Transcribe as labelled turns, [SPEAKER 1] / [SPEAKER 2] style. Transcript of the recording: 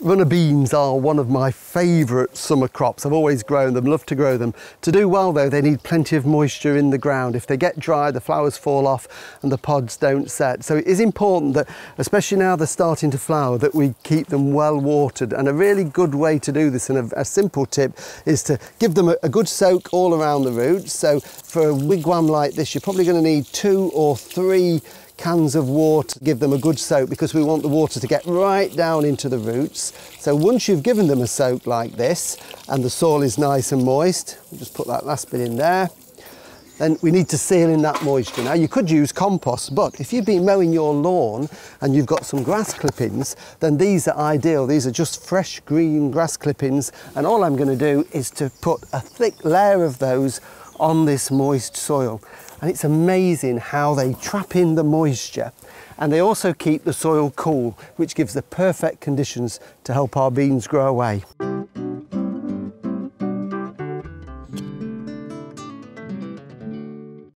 [SPEAKER 1] Runner beans are one of my favourite summer crops. I've always grown them, love to grow them. To do well though, they need plenty of moisture in the ground. If they get dry, the flowers fall off and the pods don't set. So it is important that, especially now they're starting to flower, that we keep them well watered. And a really good way to do this, and a simple tip, is to give them a good soak all around the roots. So for a wigwam like this, you're probably going to need 2 or 3 cans of water. Give them a good soak because we want the water to get right down into the roots. So once you've given them a soak like this and the soil is nice and moist, we'll just put that last bit in there, then we need to seal in that moisture. Now you could use compost, but if you've been mowing your lawn and you've got some grass clippings, then these are ideal. These are just fresh green grass clippings, and all I'm going to do is to put a thick layer of those on this moist soil. And it's amazing how they trap in the moisture, and they also keep the soil cool, which gives the perfect conditions to help our beans grow away.